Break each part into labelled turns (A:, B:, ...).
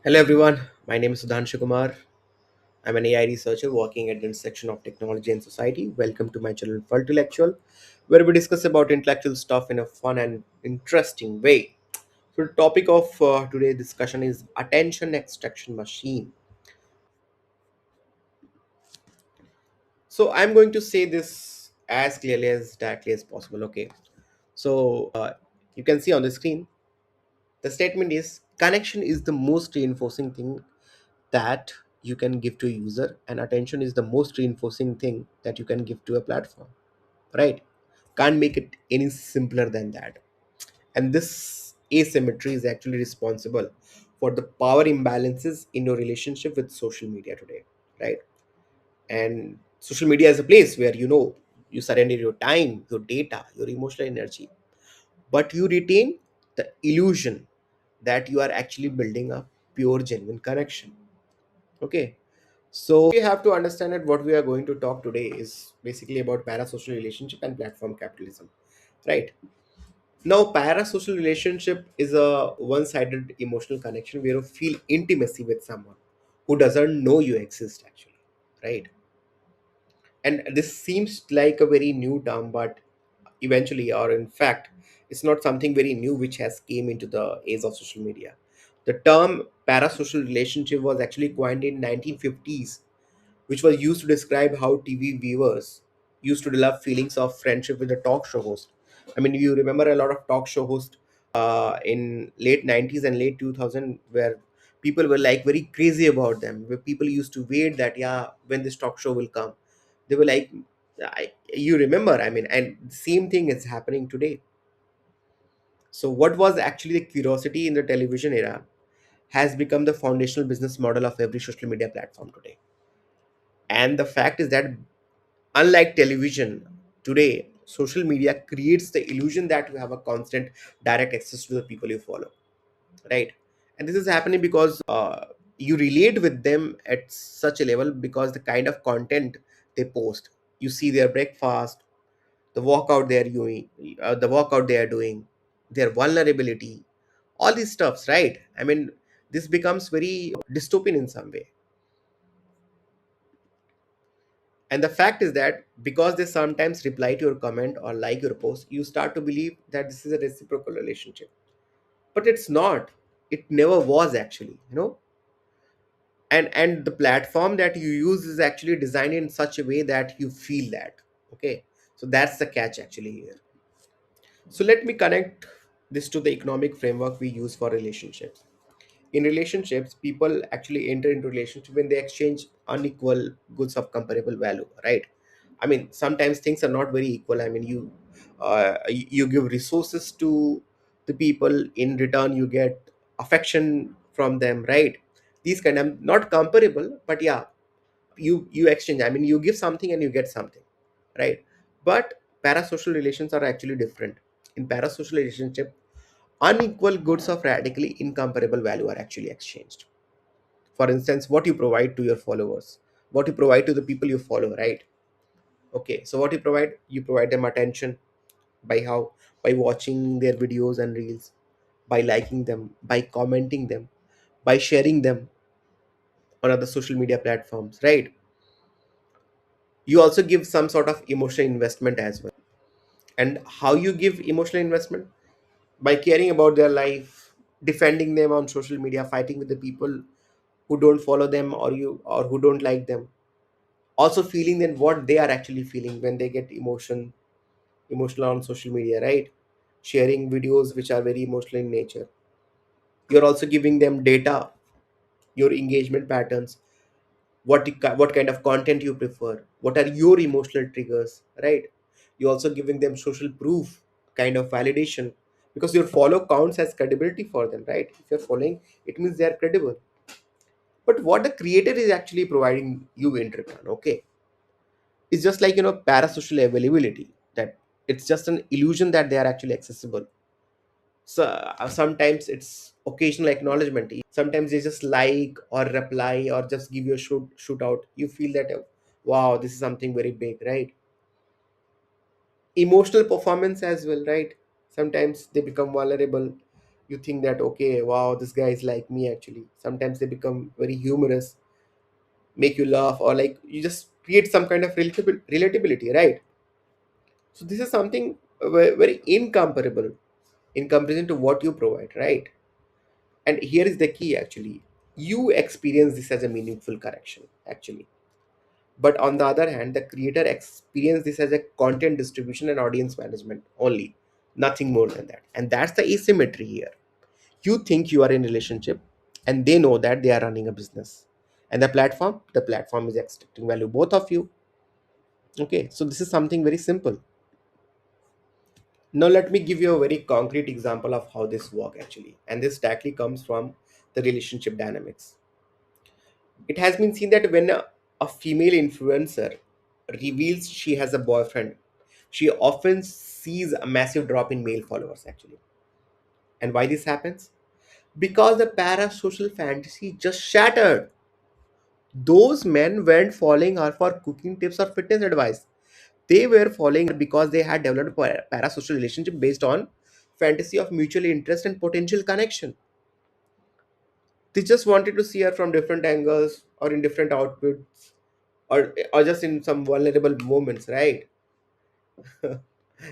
A: Hello everyone, my name is Sudhanshu Kumar. I'm an AI researcher working at the intersection of technology and society. Welcome to my channel Intellectual, where we discuss about intellectual stuff in a fun and interesting way. So the topic of today's discussion is attention extraction machine. So I'm going to say this as clearly as directly as possible. Okay. So you can see on the screen, the statement is connection is the most reinforcing thing that you can give to a user, and attention is the most reinforcing thing that you can give to a platform, right? Can't make it any simpler than that. And this asymmetry is actually responsible for the power imbalances in your relationship with social media today, right? And social media is a place where you surrender your time, your data, your emotional energy, but you retain the illusion that you are actually building a pure genuine connection. Okay. So we have to understand that what we are going to talk today is basically about parasocial relationship and platform capitalism. Right. Now, parasocial relationship is a one-sided emotional connection where you feel intimacy with someone who doesn't know you exist actually. Right. And this seems like a very new term, but eventually, or in fact, it's not something very new which has came into the age of social media. The term parasocial relationship was actually coined in 1950s, which was used to describe how TV viewers used to develop feelings of friendship with a talk show host. I mean, you remember a lot of talk show hosts in late 90s and late 2000 where people were like very crazy about them, where people used to wait that, yeah, when this talk show will come. They were like, you remember, I mean, and same thing is happening today. So, what was actually the curiosity in the television era has become the foundational business model of every social media platform today. And the fact is that unlike television, today social media creates the illusion that you have a constant direct access to the people you follow, right? And this is happening because you relate with them at such a level because the kind of content they post. You see their breakfast, the workout they are doing, their vulnerability, all these stuffs, right? I mean, this becomes very dystopian in some way. And the fact is that because they sometimes reply to your comment or like your post, you start to believe that this is a reciprocal relationship. But it's not. It never was actually. And the platform that you use is actually designed in such a way that you feel that. Okay. So that's the catch actually here. So let me connect this to the economic framework we use for relationships. In relationships, people actually enter into relationship when they exchange unequal goods of comparable value, right? I mean, sometimes things are not very equal. I mean, you give resources to the people, in return you get affection from them, right? These kind of not comparable, but yeah, you exchange. I mean, you give something and you get something, right? But parasocial relations are actually different. In parasocial relationship, unequal goods of radically incomparable value are actually exchanged. For instance, what you provide to your followers, what you provide to the people you follow, right? Okay, so what you provide them attention. By how? By watching their videos and reels, by liking them, by commenting them, by sharing them on other social media platforms, right? You also give some sort of emotional investment as well. And how you give emotional investment? By caring about their life, defending them on social media, fighting with the people who don't follow them or who don't like them, also feeling then what they are actually feeling when they get emotional on social media, right? Sharing videos which are very emotional in nature. You're also giving them data, your engagement patterns, what kind of content you prefer, what are your emotional triggers, right? You're also giving them social proof, kind of validation, because your follow counts as credibility for them, right? If you're following, it means they are credible. But what the creator is actually providing you in return, okay, it's just like parasocial availability, that it's just an illusion that they are actually accessible. So sometimes it's occasional acknowledgement, sometimes they just like or reply or just give you a shoot out, you feel that wow, this is something very big, right? Emotional performance as well, right? Sometimes they become vulnerable, You think that, okay, wow, this guy is like me actually. Sometimes they become very humorous, make you laugh, or like you just create some kind of relatability, right? So this is something very incomparable in comparison to what you provide, right? And here is the key actually. You experience this as a meaningful correction, actually. But on the other hand, the creator experience this as a content distribution and audience management only, nothing more than that. And that's the asymmetry here. You think you are in relationship, and they know that they are running a business. And the platform is extracting value both of you. Okay, so this is something very simple. Now let me give you a very concrete example of how this work actually. And this directly comes from the relationship dynamics. It has been seen that when a female influencer reveals she has a boyfriend, she often sees a massive drop in male followers actually. And why this happens? Because the parasocial fantasy just shattered. Those men weren't following her for cooking tips or fitness advice. They were following her because they had developed a parasocial relationship based on fantasy of mutual interest and potential connection. They just wanted to see her from different angles or in different outfits, or just in some vulnerable moments, right?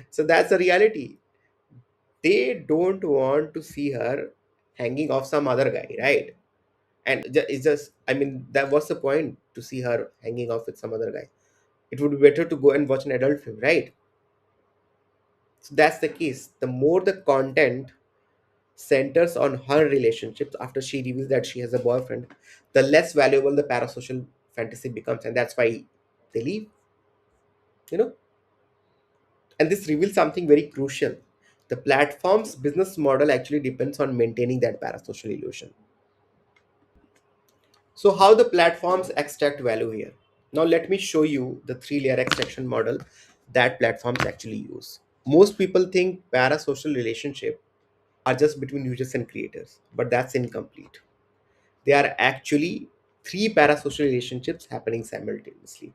A: So that's the reality. They don't want to see her hanging off some other guy, right? And it's just, I mean, that was the point, to see her hanging off with some other guy. It would be better to go and watch an adult film, right? So that's the case. The more the content centers on her relationships after she reveals that she has a boyfriend, the less valuable the parasocial fantasy becomes, and that's why they leave, you know. And this reveals something very crucial. The platform's business model actually depends on maintaining that parasocial illusion. So how the platforms extract value here? Now let me show you the three-layer extraction model that platforms actually use. Most people think parasocial relationship are just between users and creators, but that's incomplete. There are actually three parasocial relationships happening simultaneously.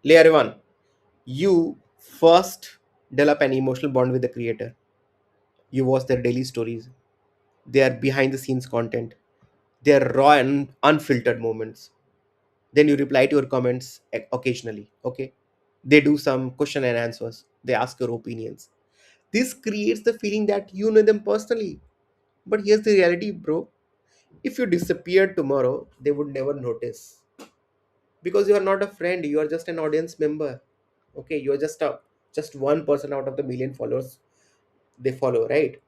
A: Layer 1, you first develop an emotional bond with the creator. You watch their daily stories, their behind the scenes content, their raw and unfiltered moments. Then you reply to your comments occasionally. Okay, they do some question and answers, they ask your opinions. This creates the feeling that you know them personally. But here's the reality, bro. If you disappeared tomorrow, they would never notice, because you are not a friend, you are just an audience member. Okay, you are just one person out of the million followers they follow, right?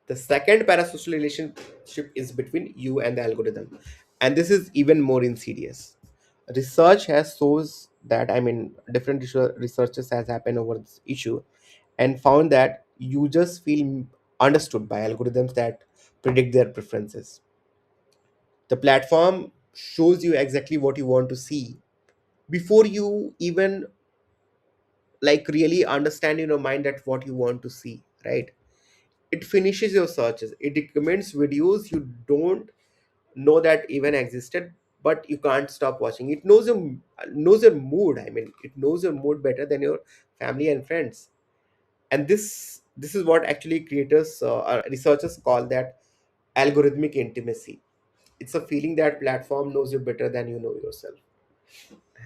A: The second parasocial relationship is between you and the algorithm, and this is even more insidious. Research has shows that, I mean, different researches has happened over this issue, and found that users feel understood by algorithms that predict their preferences. The platform shows you exactly what you want to see before you even like really understand in your mind that what you want to see, right? It finishes your searches, it recommends videos you don't know that even existed, but you can't stop watching. It knows your mood. I mean, it knows your mood better than your family and friends. And this is what actually creators researchers call that algorithmic intimacy. It's a feeling that platform knows you better than you know yourself.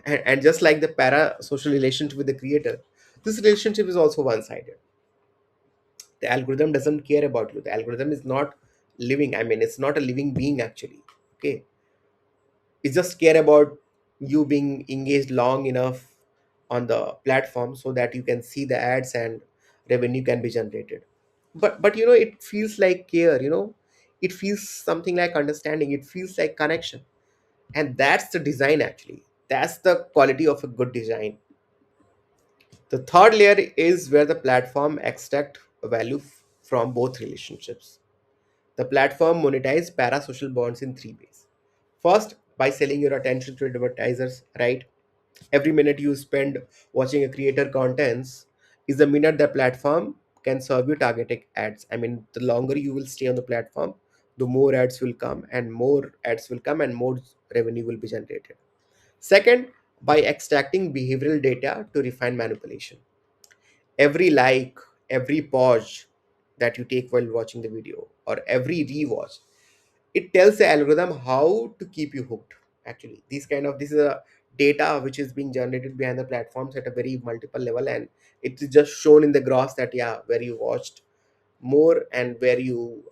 A: And just like the para social relationship with the creator, this relationship is also one sided. The algorithm doesn't care about you. The algorithm is not living, I mean, it's not a living being actually. Okay, it just care about you being engaged long enough on the platform so that you can see the ads and revenue can be generated. But it feels like care, it feels something like understanding, it feels like connection. And that's the design actually, that's the quality of a good design. The third layer is where the platform extract value from both relationships. The platform monetizes parasocial bonds in three ways. First, by selling your attention to advertisers, right? Every minute you spend watching a creator contents is the minute the platform can serve you targeted ads. I mean, the longer you will stay on the platform, the more ads will come, and more ads will come, and more revenue will be generated. Second, by extracting behavioral data to refine manipulation. Every like, every pause that you take while watching the video, or every rewatch, it tells the algorithm how to keep you hooked. Actually, this is a data which is being generated behind the platforms at a very multiple level, and it is just shown in the graphs that, yeah, where you watched more and where you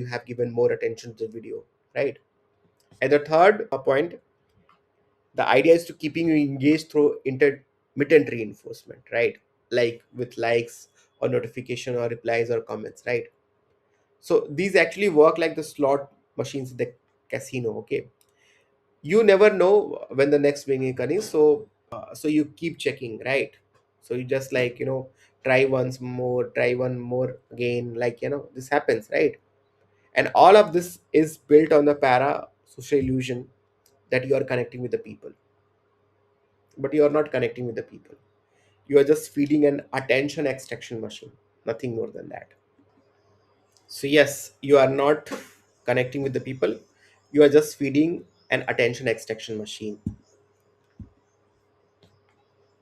A: have given more attention to the video, right? And the third point, the idea is to keeping you engaged through intermittent reinforcement, right? Like with likes or notification or replies or comments, right? So these actually work like the slot machines in the casino. Okay, you never know when the next win is coming, so you keep checking, right? So you just, like, try once more, try one more again, like, this happens, right? And all of this is built on the para social illusion that you are connecting with the people, but you are not connecting with the people. You are just feeding an attention extraction machine, nothing more than that. So yes, you are not connecting with the people, you are just feeding an attention extraction machine.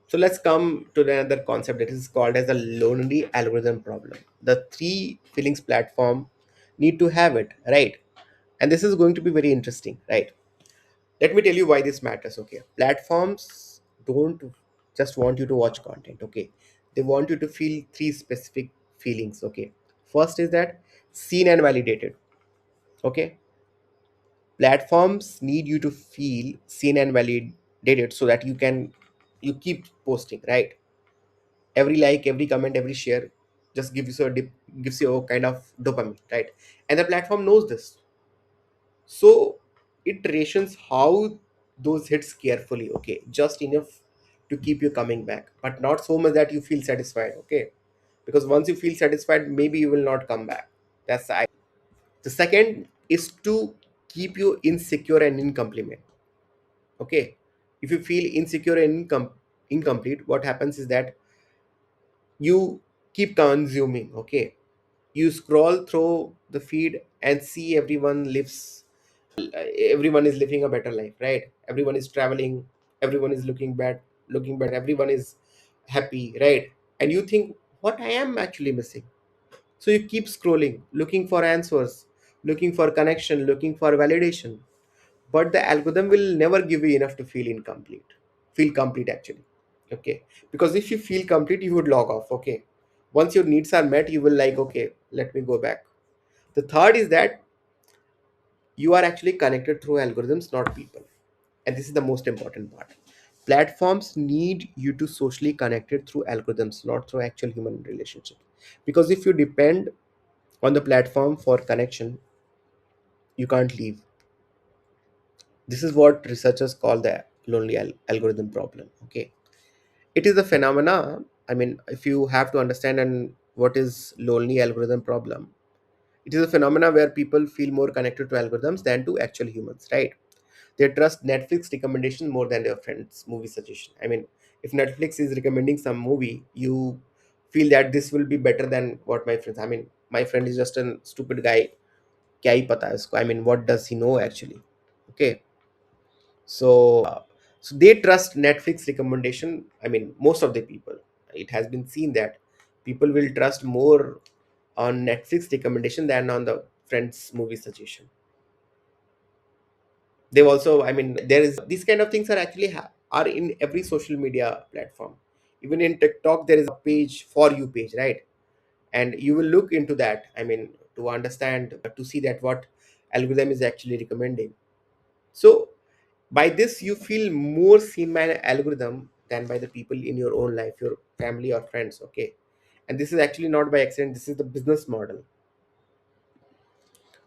A: So let's come to another concept that is called as the lonely algorithm problem. The three feelings platform need to have it, right? And this is going to be very interesting, right? Let me tell you why this matters. Okay, platforms don't just want you to watch content. Okay, they want you to feel three specific feelings. Okay, first is that seen and validated. Okay, platforms need you to feel seen and validated so that you keep posting, right? Every like, every comment, every share just gives you a kind of dopamine, right? And the platform knows this, so it rations how those hits carefully. Okay, just enough to keep you coming back, but not so much that you feel satisfied. Okay, because once you feel satisfied, maybe you will not come back. That's the idea. The second is to keep you insecure and incomplete. Okay, if you feel insecure and incomplete, what happens is that you keep consuming. Okay, you scroll through the feed and see everyone is living a better life, right? Everyone is traveling, everyone is looking better, everyone is happy, right? And you think, what I am actually missing? So you keep scrolling, looking for answers, looking for connection, looking for validation, but the algorithm will never give you enough to feel complete actually. Okay, because if you feel complete, you would log off. Okay, once your needs are met, you will, like, okay, let me go back. The third is that you are actually connected through algorithms, not people. And this is the most important part. Platforms need you to socially connected through algorithms, not through actual human relationship. Because if you depend on the platform for connection, you can't leave. This is what researchers call the lonely algorithm problem. Okay, it is a phenomena. I mean, if you have to understand and what is lonely algorithm problem, it is a phenomena where people feel more connected to algorithms than to actual humans, right? They trust Netflix recommendation more than their friends movie suggestion. I mean, if Netflix is recommending some movie, you feel that this will be better than what my friends, I mean, my friend is just a stupid guy, kya hi pata hai usko, I mean, what does he know actually? Okay, so they trust Netflix recommendation. I mean, most of the people, it has been seen that people will trust more on Netflix recommendation than on the friends movie suggestion. They've also, I mean, there is these kind of things are actually are in every social media platform. Even in TikTok there is a page, for you page, right? And you will look into that, I mean, to understand, to see that what algorithm is actually recommending. So by this you feel more seen by an algorithm than by the people in your own life, your family or friends. Okay, and this is actually not by accident, this is the business model.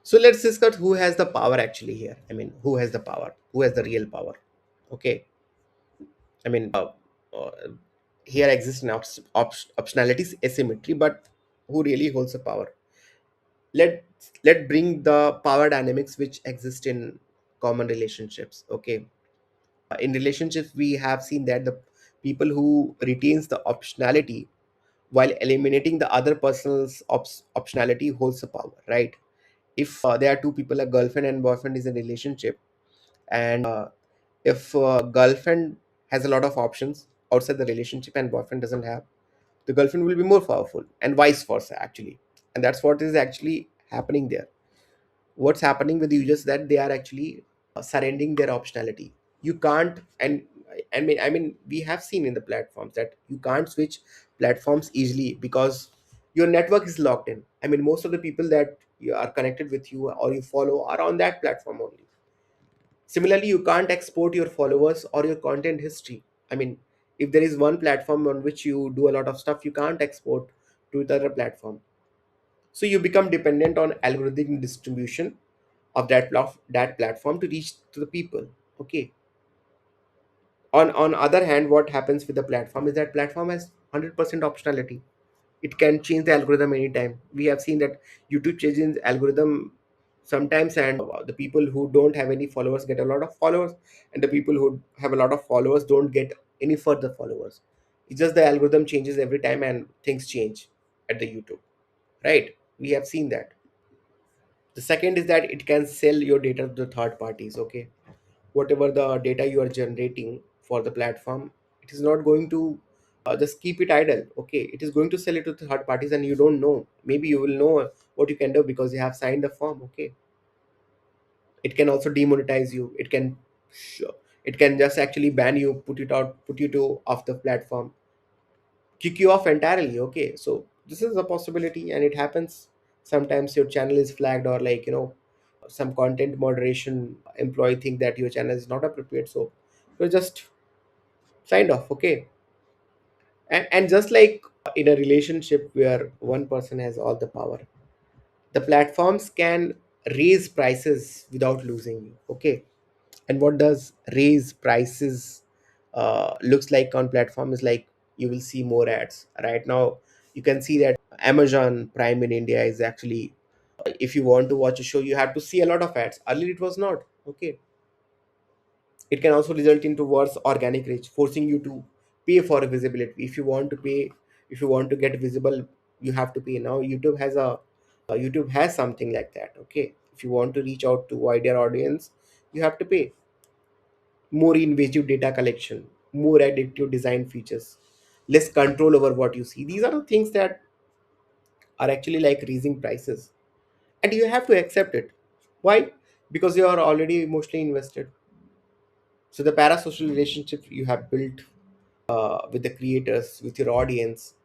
A: So let's discuss who has the power actually here. I mean, who has the power, who has the real power? Okay, I mean, uh, here exists an optionalities asymmetry, but who really holds the power? Let bring the power dynamics which exist in common relationships. Okay, in relationships we have seen that the people who retains the optionality while eliminating the other person's optionality holds the power, right? If there are two people, a girlfriend and boyfriend is in a relationship, and if girlfriend has a lot of options outside the relationship and boyfriend doesn't have, the girlfriend will be more powerful, and vice versa actually. And that's what is actually happening there. What's happening with users that they are actually surrendering their optionality. You can't, and I mean we have seen in the platforms that you can't switch platforms easily because your network is locked in. I mean, most of the people that you are connected with you or you follow are on that platform only. Similarly, you can't export your followers or your content history. I mean, if there is one platform on which you do a lot of stuff, you can't export to the other platform. So you become dependent on algorithmic distribution of that platform to reach to the people. Okay. On other hand, what happens with the platform is that platform has 100% optionality. It can change the algorithm anytime. We have seen that YouTube changes algorithm sometimes, and the people who don't have any followers get a lot of followers, and the people who have a lot of followers don't get any further followers. It's just the algorithm changes every time and things change at the YouTube, right? We have seen that. The second is that it can sell your data to the third parties. Okay, whatever the data you are generating for the platform, it is not going to just keep it idle. Okay, it is going to sell it to the third parties, and you don't know. Maybe you will know what you can do because you have signed the form. Okay, it can also demonetize you. It can it can just actually ban you, put you to off the platform, kick you off entirely. Okay, so this is a possibility, and it happens. Sometimes your channel is flagged, or like, some content moderation employee think that your channel is not appropriate, so you're just signed off. Okay, and just like in a relationship where one person has all the power, the platforms can raise prices without losing you. Okay, and what does raise prices looks like on platform is like, you will see more ads right now. You can see that Amazon Prime in India is actually, if you want to watch a show, you have to see a lot of ads. Earlier it was not. Okay, it can also result into worse organic reach, forcing you to pay for visibility. If you want to pay, if you want to get visible, you have to pay. Now YouTube has something like that. Okay, if you want to reach out to wider audience, you have to pay. More invasive data collection, more addictive design features, less control over what you see. These are the things that are actually like raising prices, and you have to accept it. Why? Because you are already emotionally invested. So the parasocial relationship you have built with the creators, with your audience,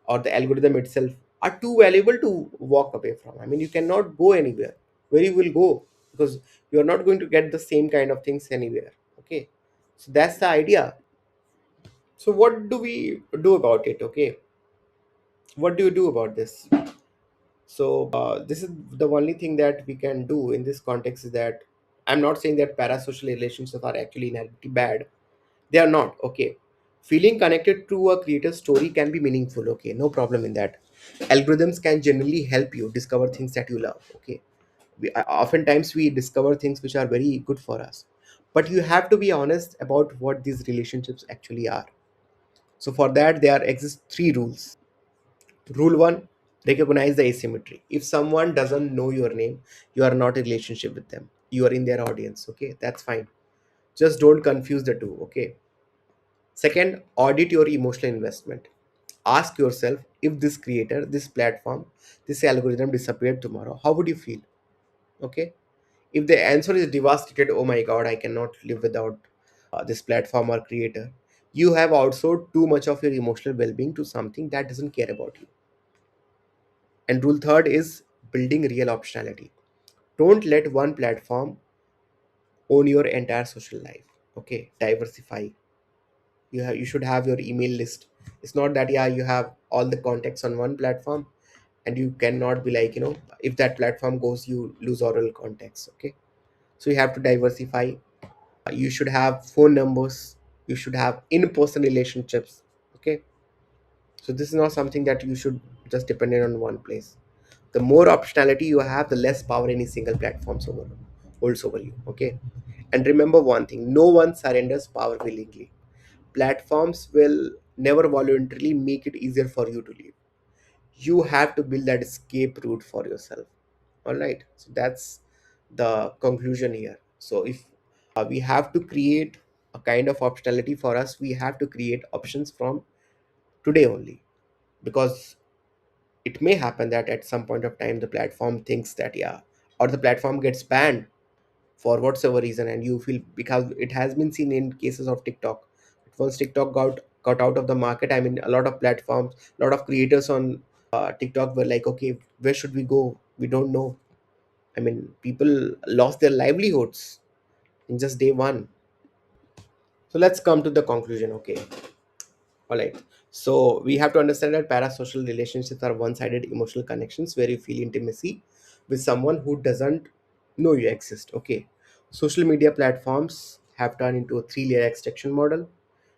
A: or the algorithm itself are too valuable to walk away from. I mean, you cannot go anywhere. Where you will go? Because you are not going to get the same kind of things anywhere. Okay, so that's the idea. So what do we do about it? Okay, what do you do about this? So this is the only thing that we can do in this context is that I'm not saying that parasocial relationships are actually inherently bad. They are not. Okay, feeling connected to a creator's story can be meaningful. Okay, no problem in that. Algorithms can generally help you discover things that you love. Okay, oftentimes we discover things which are very good for us, but you have to be honest about what these relationships actually are. So for that, there exist three rules. Rule one: recognize the asymmetry. If someone doesn't know your name, you are not in relationship with them. You are in their audience. Okay, that's fine. Just don't confuse the two. Okay. Second, audit your emotional investment. Ask yourself, if this creator, this platform, this algorithm disappeared tomorrow, how would you feel? Okay. If the answer is devastated, oh my god, I cannot live without this platform or creator, you have outsourced too much of your emotional well being to something that doesn't care about you. And rule third is building real optionality. Don't let one platform own your entire social life. Okay, diversify. You should have your email list. It's not that, yeah, you have all the contacts on one platform, and you cannot be like, if that platform goes, you lose all contacts. Okay, so you have to diversify. You should have phone numbers. You should have in-person relationships. Okay, so this is not something that you should just depend on one place. The more optionality you have, the less power any single platform holds over you. Okay, and remember one thing: no one surrenders power willingly. Platforms will never voluntarily make it easier for you to live. You have to build that escape route for yourself. All right, so that's the conclusion here. So if we have to create a kind of optionality for us, we have to create options from today only. because it may happen that at some point of time the platform thinks that, yeah, or the platform gets banned for whatsoever reason, and you feel, because it has been seen in cases of TikTok. Once TikTok got out of the market, I mean, a lot of platforms, a lot of creators on TikTok were like, okay, where should we go? We don't know. I mean, people lost their livelihoods in just day one. So let's come to the conclusion. Okay, all right. So we have to understand that parasocial relationships are one-sided emotional connections where you feel intimacy with someone who doesn't know you exist. Okay. Social media platforms have turned into a three-layer extraction model.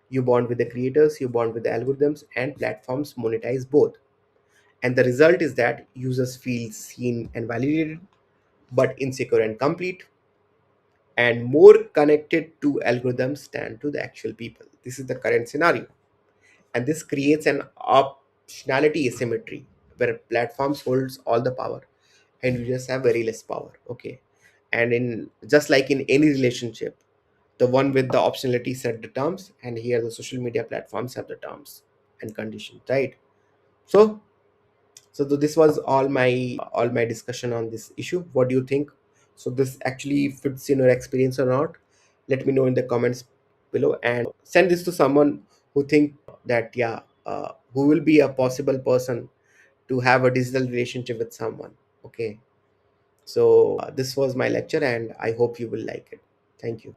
A: You bond with the creators, you bond with the algorithms, and platforms monetize both. And the result is that users feel seen and validated, but insecure and complete, and more connected to algorithms than to the actual people. This is the current scenario. And this creates an optionality asymmetry where platforms holds all the power and you just have very less power. Okay. And in just like in any relationship, the one with the optionality set the terms, and here the social media platforms have the terms and conditions, right? So this was all my discussion on this issue. What do you think? So this actually fits in your experience or not? Let me know in the comments below, and send this to someone who think that, yeah, who will be a possible person to have a digital relationship with someone. Okay. So this was my lecture, and I hope you will like it. Thank you.